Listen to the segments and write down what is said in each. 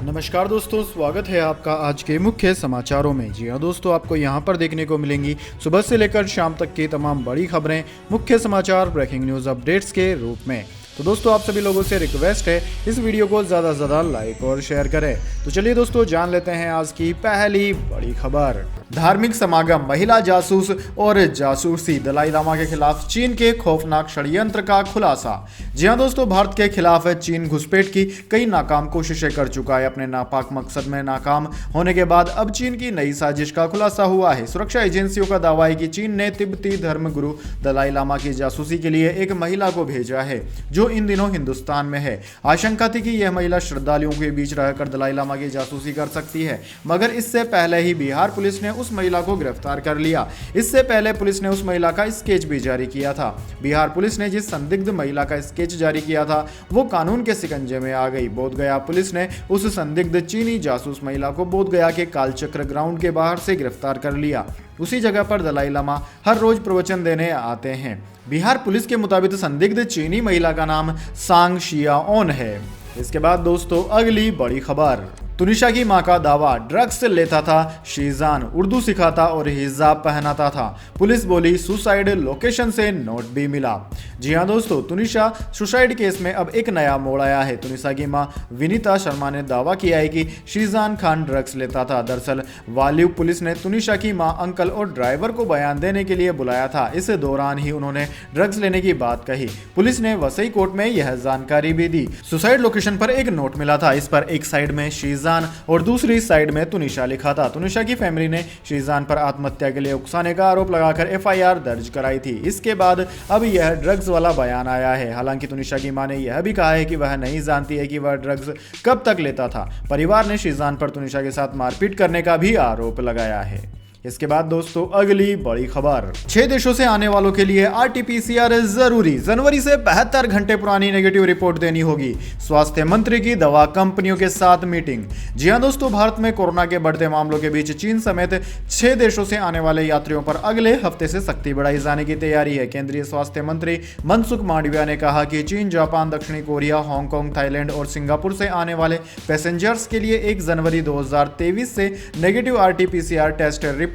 नमस्कार दोस्तों, स्वागत है आपका आज के मुख्य समाचारों में। जी हाँ दोस्तों, आपको यहाँ पर देखने को मिलेंगी सुबह से लेकर शाम तक की तमाम बड़ी खबरें, मुख्य समाचार, ब्रेकिंग न्यूज़ अपडेट्स के रूप में। तो दोस्तों, आप सभी लोगों से रिक्वेस्ट है इस वीडियो को ज़्यादा से ज़्यादा लाइक और शेयर करें। तो चलिए दोस्तों, जान लेते हैं आज की पहली बड़ी खबर। धार्मिक समागम, महिला जासूस और जासूसी, दलाई लामा के खिलाफ चीन के खौफनाक षड्यंत्र का खुलासा। जी हाँ दोस्तों, भारत के खिलाफ चीन घुसपैठ की कई नाकाम कोशिशें कर चुका है। अपने नापाक मकसद में नाकाम होने के बाद अब चीन की नई साजिश का खुलासा हुआ है। सुरक्षा एजेंसियों का दावा है कि चीन ने तिब्बती धर्मगुरु दलाई लामा की जासूसी के लिए एक महिला को भेजा है जो इन दिनों हिंदुस्तान में है। आशंका थी कि यह महिला श्रद्धालुओं के बीच रहकर दलाई लामा की जासूसी कर सकती है, मगर इससे पहले ही बिहार पुलिस ने उस महिला को गिरफ्तार कर लिया। इससे पहले पुलिस ने उस महिला का स्केच भी जारी किया था। बिहार पुलिस ने जिस संदिग्ध महिला का स्केच जारी किया था वो कानून के शिकंजे में आ गई। बोधगया पुलिस ने उस संदिग्ध चीनी जासूस महिला को बोधगया के कालचक्र ग्राउंड के बाहर से गिरफ्तार कर लिया। उसी जगह पर दलाई लामा हर रोज प्रवचन देने आते हैं। बिहार पुलिस के मुताबिक संदिग्ध चीनी महिला का नाम सांग शियाओन है। इसके बाद दोस्तों, अगली बड़ी खबर। तुनिशा की मां का दावा, ड्रग्स लेता था शीजान, उर्दू सिखाता और हिजाब पहनाता था। पुलिस बोली सुसाइड लोकेशन से नोट भी मिला। जी हां दोस्तों, तुनिशा सुसाइड केस में अब एक नया मोड़ आया है। तुनिशा की मां विनीता शर्मा ने दावा किया है कि शीजान खान ड्रग्स लेता था। दरअसल वालिव पुलिस ने तुनिशा की मां, अंकल और ड्राइवर को बयान देने के लिए बुलाया था। इस दौरान ही उन्होंने ड्रग्स लेने की बात कही। पुलिस ने वसई कोर्ट में यह जानकारी भी दी। सुसाइड लोकेशन पर एक नोट मिला था। इस पर एक साइड में और दूसरी साइड में तुनिशा लिखा था। तुनिशा की फैमिली ने शीजान पर आत्महत्या के लिए उकसाने का आरोप लगाकर एफआईआर दर्ज कराई थी। इसके बाद अब यह ड्रग्स वाला बयान आया है। हालांकि तुनिशा की मां ने यह भी कहा है कि वह नहीं जानती है कि वह ड्रग्स कब तक लेता था। परिवार ने शीजान पर तुनिशा के साथ मारपीट करने का भी आरोप लगाया है। इसके बाद दोस्तों, अगली बड़ी खबर। 6 देशों से आने वालों के लिए आरटीपीसीआर जरूरी, जनवरी से 72 घंटे पुरानी नेगेटिव रिपोर्ट देनी होगी। स्वास्थ्य मंत्री की दवा कंपनियों के साथ मीटिंग। जी हां दोस्तों, भारत में कोरोना के बढ़ते मामलों के बीच चीन समेत 6 देशों से आने वाले यात्रियों पर अगले हफ्ते से सख्ती बढ़ाई जाने की तैयारी है। केंद्रीय स्वास्थ्य मंत्री मनसुख मांडविया ने कहा कि चीन, जापान, दक्षिणी कोरिया, हांगकांग, थाईलैंड और सिंगापुर से आने वाले पैसेंजर्स के लिए 1 जनवरी 2023 से नेगेटिव आरटीपीसीआर टेस्ट रिपोर्ट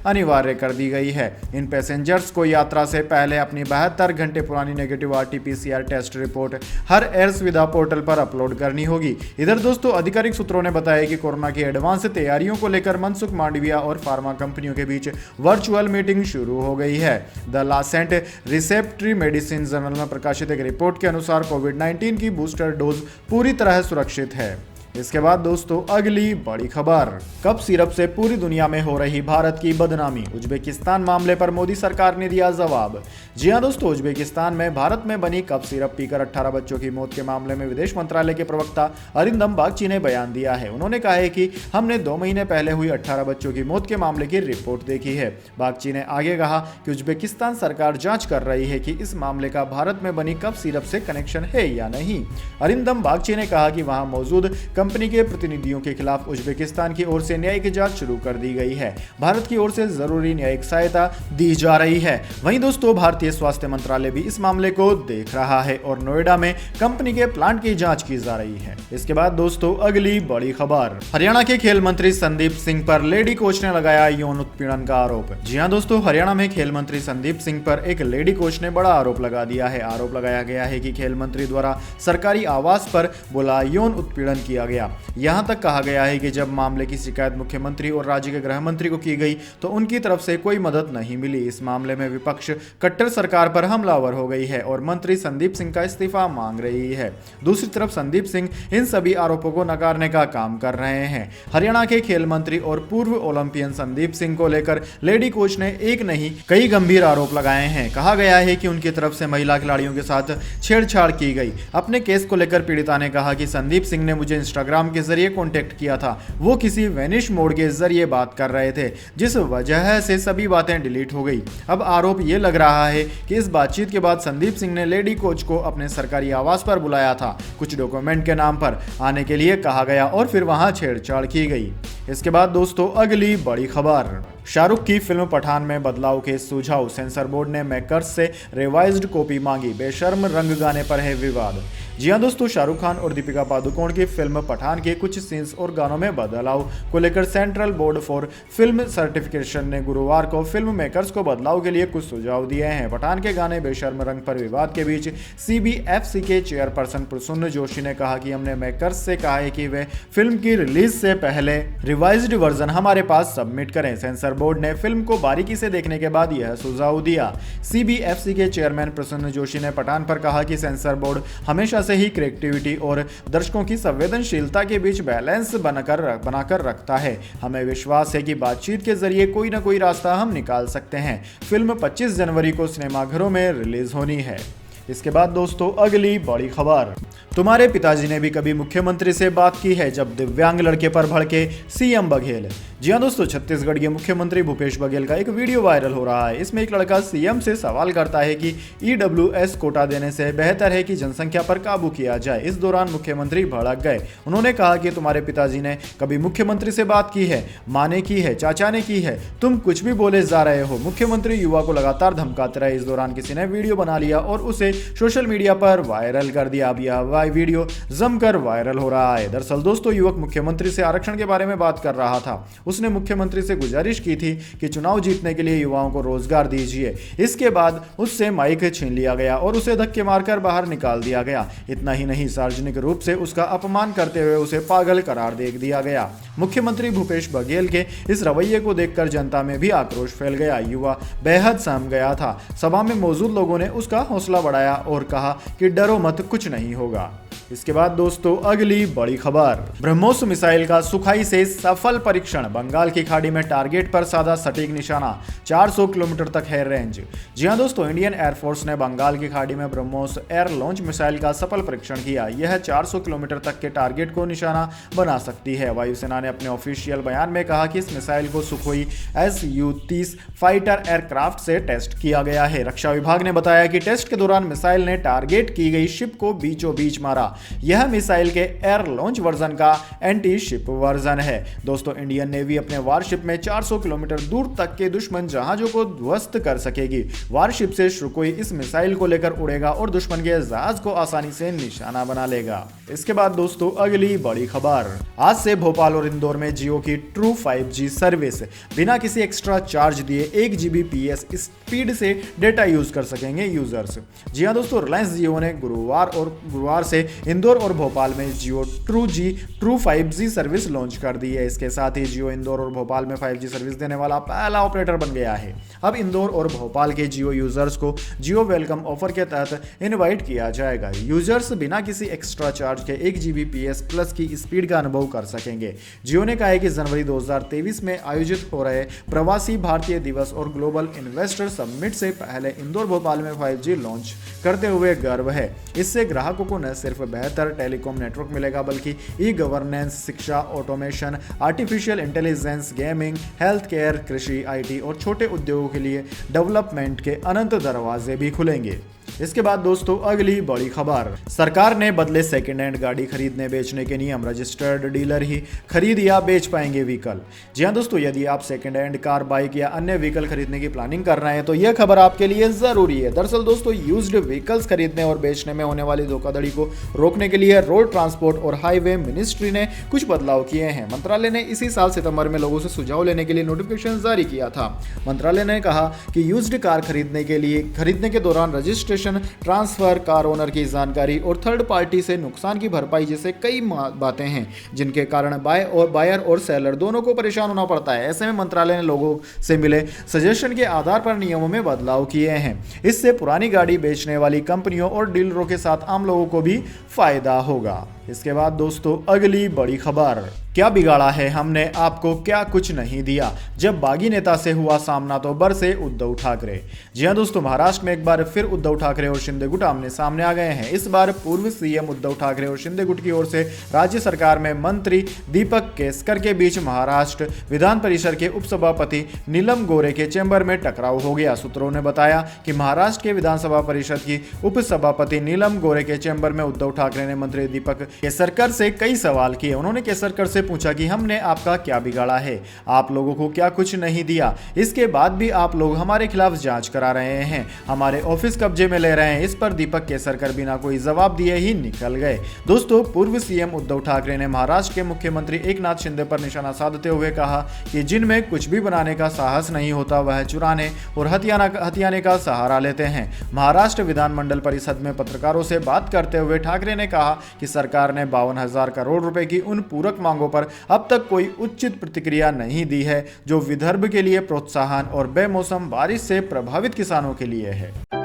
अनिवार्य कर दी गई है। इन पैसेंजर्स को यात्रा से पहले अपनी 72 घंटे पुरानी नेगेटिव आरटीपीसीआर टेस्ट रिपोर्ट हर एयर सुविधा पोर्टल पर अपलोड करनी होगी। इधर दोस्तों, आधिकारिक सूत्रों ने बताया कि कोरोना की एडवांस तैयारियों को लेकर मनसुख मांडविया और फार्मा कंपनियों के बीच वर्चुअल मीटिंग शुरू हो गई है। द लासेंट रिसेप्टरी मेडिसिन जर्नल में प्रकाशित एक रिपोर्ट के अनुसार कोविड-19 की बूस्टर डोज पूरी तरह सुरक्षित है। इसके बाद दोस्तों, अगली बड़ी खबर। कप सिरप से पूरी दुनिया में हो रही भारत की बदनामी, उज्बेकिस्तान मामले पर मोदी सरकार ने दिया जवाब। जी हां दोस्तों, उज्बेकिस्तान में भारत में बनी कप सिरप पीकर 18 बच्चों की मौत के मामले में विदेश मंत्रालय के प्रवक्ता अरिंदम बागची ने बयान दिया है। उन्होंने कहा है कि हमने 2 महीने पहले हुई 18 बच्चों की मौत के मामले की रिपोर्ट देखी है। बागची ने आगे कहा कि उज्बेकिस्तान सरकार जांच कर रही है कि इस मामले का भारत में बनी कप सिरप से कनेक्शन है या नहीं। अरिंदम बागची ने कहा कि वहां मौजूद कंपनी के प्रतिनिधियों के खिलाफ उज्बेकिस्तान की ओर से न्यायिक जांच शुरू कर दी गई है। भारत की ओर से जरूरी न्यायिक सहायता दी जा रही है। वहीं दोस्तों, भारतीय स्वास्थ्य मंत्रालय भी इस मामले को देख रहा है और नोएडा में कंपनी के प्लांट की जांच की जा रही है। इसके बाद दोस्तों, अगली बड़ी खबर। हरियाणा के खेल मंत्री संदीप सिंह पर लेडी कोच ने लगाया यौन उत्पीड़न का आरोप। जी हां दोस्तों, हरियाणा में खेल मंत्री संदीप सिंह पर एक लेडी कोच ने बड़ा आरोप लगा दिया है। आरोप लगाया गया है कि खेल मंत्री द्वारा सरकारी आवास पर बोला यौन उत्पीड़न किया गया। यहां तक कहा गया है कि जब मामले की शिकायत मुख्यमंत्री और राज्य के गृह मंत्री को की गई तो उनकी तरफ से कोई मदद नहीं मिली। इस मामले में विपक्ष कट्टर सरकार पर हमलावर हो गई है और मंत्री संदीप सिंह का इस्तीफा मांग रही है। दूसरी तरफ संदीप सिंह इन सभी आरोपों को नकारने का काम कर रहे हैं। हरियाणा के खेल मंत्री और पूर्व ओलंपियन संदीप सिंह को लेकर लेडी कोच ने एक नहीं कई गंभीर आरोप लगाए हैं। कहा गया है कि उनकी तरफ से महिला खिलाड़ियों के साथ छेड़छाड़ की गई। अपने केस को लेकर पीड़िता ने कहा कि संदीप सिंह ने मुझे इंस्टाग्राम के जरिए कांटेक्ट किया था। वो किसी वेनिश मोड के जरिए बात कर रहे थे, जिस वजह से सभी बातें डिलीट हो गई। अब आरोप ये लग रहा है कि इस बातचीत के बाद संदीप सिंह ने लेडी कोच को अपने सरकारी आवास पर बुलाया था, कुछ डॉक्यूमेंट के नाम पर आने के लिए कहा गया और फिर वहां छेड़छाड़ की गई। इसके बाद दोस्तों, अगली बड़ी खबर। शाहरुख की फिल्म पठान में बदलाव के सुझाव, सेंसर बोर्ड ने मेकर्स से रिवाइज्ड कॉपी मांगी, बेशर्म रंग गाने पर है विवाद। जी हां दोस्तों, शाहरुख खान और दीपिका पादुकोण की फिल्म पठान के कुछ सीन्स और गानों में बदलाव को लेकर central board for film certification ने गुरुवार को फिल्म मेकर्स को बदलाव के लिए कुछ सुझाव दिए हैं। पठान के गाने बेशर्म रंग पर विवाद के बीच सीबीएफसी के चेयरपर्सन प्रसून जोशी ने कहा कि हमने मेकर्स से कहा है कि वे फिल्म की रिलीज से पहले रिवाइज्ड वर्जन हमारे पास सबमिट करें। सेंसर बोर्ड ने फिल्म को बारीकी से देखने के बाद यह सुझाव दिया। सीबीएफसी के चेयरमैन प्रसून जोशी ने पठान पर कहा कि सेंसर बोर्ड हमेशा से ही क्रिएटिविटी और दर्शकों की संवेदनशीलता के बीच बैलेंस बनाकर रखता है। हमें विश्वास है कि बातचीत के जरिए कोई ना कोई रास्ता हम निकाल सकते हैं। फिल्म 25 जनवरी को सिनेमाघरों में रिलीज होनी है। इसके बाद दोस्तों अगली बड़ी खबर, तुम्हारे पिताजी ने भी कभी मुख्यमंत्री से बात की है, जब दिव्यांग लड़के पर भड़के सीएम बघेल। जी हां दोस्तों, छत्तीसगढ़ के मुख्यमंत्री भूपेश बघेल का एक वीडियो वायरल हो रहा है। इसमें एक लड़का सीएम से सवाल करता है कि ईडब्ल्यूएस कोटा देने से बेहतर है कि जनसंख्या पर काबू किया जाए। इस दौरान मुख्यमंत्री भड़क गए। उन्होंने कहा कि तुम्हारे पिताजी ने कभी मुख्यमंत्री से बात की है, माँ ने की है, चाचा ने की है, तुम कुछ भी बोले जा रहे हो। मुख्यमंत्री युवा को लगातार धमकाते रहे। इस दौरान किसी ने वीडियो बना लिया और उसे सोशल मीडिया पर वायरल कर दिया। अब यह वीडियो जमकर वायरल हो रहा है। दरअसल दोस्तों, युवक मुख्यमंत्री से आरक्षण के बारे में बात कर रहा था। उसने मुख्यमंत्री से गुजारिश की थी कि चुनाव जीतने के लिए युवाओं को रोजगार दीजिए। इसके बाद उससे माइक छीन लिया गया और उसे धक्के मारकर बाहर निकाल दिया गया। इतना ही नहीं, सार्वजनिक रूप से उसका अपमान करते हुए उसे पागल करार दे दिया गया। मुख्यमंत्री भूपेश बघेल के इस रवैये को देखकर जनता में भी आक्रोश फैल गया। युवा बेहद सहम गया था। सभा में मौजूद लोगों ने उसका हौसला बढ़ाया और कहा कि डरो मत, कुछ नहीं होगा। इसके बाद दोस्तों अगली बड़ी खबर, ब्रह्मोस मिसाइल का सुखाई से सफल परीक्षण, बंगाल की खाड़ी में टारगेट पर साधा सटीक निशाना, 400 किलोमीटर तक है रेंज। जी हां दोस्तों, इंडियन एयरफोर्स ने बंगाल की खाड़ी में ब्रह्मोस एयर लॉन्च मिसाइल का सफल परीक्षण किया। यह 400 किलोमीटर तक के टारगेट को निशाना बना सकती है। वायुसेना ने अपने ऑफिशियल बयान में कहा कि इस मिसाइल को सुखोई Su-30 फाइटर एयरक्राफ्ट से टेस्ट किया गया है। रक्षा विभाग ने बताया कि टेस्ट के दौरान मिसाइल ने टारगेट की गई शिप को बीचों बीच मारा। यह मिसाइल के एयर लॉन्च वर्जन का एंटी शिप वर्जन है। दोस्तों, इंडियन नेवी अपने वारशिप में 400 किलोमीटर दूर तक के दुश्मन जहाजों को ध्वस्त कर सकेगी। वारशिप से सुखोई इस मिसाइल को लेकर उड़ेगा और दुश्मन के जहाज को आसानी से निशाना बना लेगा। इसके बाद दोस्तों अगली बड़ी खबर, आज से भोपाल और इंदौर में जियो की ट्रू 5G सर्विस, बिना किसी एक्स्ट्रा चार्ज दिए 1 Gbps स्पीड से डेटा यूज कर सकेंगे यूजर्स। जी हां दोस्तों, रिलायंस जियो ने गुरुवार से इंदौर और भोपाल में जियो ट्रू 5G सर्विस लॉन्च कर दी है। इसके साथ ही जियो इंदौर और भोपाल में 5G सर्विस देने वाला पहला ऑपरेटर बन गया है। अब इंदौर और भोपाल के जियो यूजर्स को जियो वेलकम ऑफर के तहत इनवाइट किया जाएगा। यूजर्स बिना किसी एक्स्ट्रा चार्ज के 1 Gbps प्लस की स्पीड का अनुभव कर सकेंगे। जियो ने कहा है कि जनवरी 2023 में आयोजित हो रहे प्रवासी भारतीय दिवस और ग्लोबल इन्वेस्टर समिट से पहले इंदौर भोपाल में 5G लॉन्च करते हुए गर्व है। इससे ग्राहकों को न सिर्फ बेहतर टेलीकॉम नेटवर्क मिलेगा, बल्कि ई गवर्नेंस, शिक्षा, automation, artificial intelligence, gaming, health care, कृषि, IT और छोटे उद्योगों के लिए डेवलपमेंट के अनंत दरवाजे भी खुलेंगे। इसके बाद दोस्तों अगली बड़ी खबर, सरकार ने बदले सेकेंड हैंड गाड़ी खरीदने बेचने के नियम, रजिस्टर्ड डीलर ही खरीद या बेच पाएंगे व्हीकल। जी हां दोस्तों, यदि आप सेकेंड हैंड कार, बाइक या अन्य व्हीकल खरीदने की प्लानिंग कर रहे हैं तो यह खबर आपके लिए जरूरी है। दरअसल दोस्तों, यूज्ड व्हीकल्स खरीदने और बेचने में होने वाली धोखाधड़ी को रोकने के लिए रोड ट्रांसपोर्ट और हाईवे मिनिस्ट्री ने कुछ बदलाव किए हैं। मंत्रालय ने इसी साल सितंबर में लोगों से सुझाव लेने के लिए नोटिफिकेशन जारी किया था। मंत्रालय ने कहा कि यूज्ड कार खरीदने के दौरान रजिस्ट्रेशन, ट्रांसफर, कार ओनर की जानकारी और थर्ड पार्टी से नुकसान की भरपाई जैसे कई बातें हैं जिनके कारण बायर और सेलर दोनों को परेशान होना पड़ता है। ऐसे में मंत्रालय ने लोगों से मिले सजेशन के आधार पर नियमों में बदलाव किए हैं। इससे पुरानी गाड़ी बेचने वाली कंपनियों और डीलरों के साथ आम लोगों को भी फायदा होगा। इसके बाद दोस्तों अगली बड़ी खबर, क्या बिगाड़ा है हमने आपको, क्या कुछ नहीं दिया, जब बागी नेता से हुआ सामना तो बरसे उद्धव ठाकरे। जी हां दोस्तों, महाराष्ट्र में एक बार फिर उद्धव ठाकरे और शिंदे गुट आमने सामने आ गए हैं। इस बार पूर्व सीएम उद्धव ठाकरे और शिंदे गुट की ओर से राज्य सरकार में मंत्री दीपक केसकर के बीच महाराष्ट्र विधान परिषद के उपसभापति नीलम गोरे के चैम्बर में टकराव हो गया। सूत्रों ने बताया कि महाराष्ट्र के विधानसभा परिषद की उपसभापति नीलम गोरे के चैम्बर में उद्धव ठाकरे ने मंत्री दीपक केसरकर से कई सवाल किए। उन्होंने केसरकर से पूछा कि हमने आपका क्या बिगाड़ा है, आप लोगों को क्या कुछ नहीं दिया, इसके बाद भी आप लोग हमारे खिलाफ जांच करा रहे हैं, हमारे ऑफिस कब्जे में ले रहे हैं। इस पर दीपक केसरकर बिना कोई जवाब दिए ही निकल गए। दोस्तों, पूर्व सीएम उद्धव ठाकरे ने महाराष्ट्र के मुख्यमंत्री एकनाथ शिंदे पर निशाना साधते हुए कहा कि जिनमें कुछ भी बनाने का साहस नहीं होता वह चुराने और हथियाने का सहारा लेते हैं। महाराष्ट्र विधानमंडल परिषद में पत्रकारों से बात करते हुए ठाकरे ने कहा कि सरकार ने 52,000 करोड़ रुपए की उन पूरक मांगों पर अब तक कोई उचित प्रतिक्रिया नहीं दी है जो विदर्भ के लिए प्रोत्साहन और बेमौसम बारिश से प्रभावित किसानों के लिए है।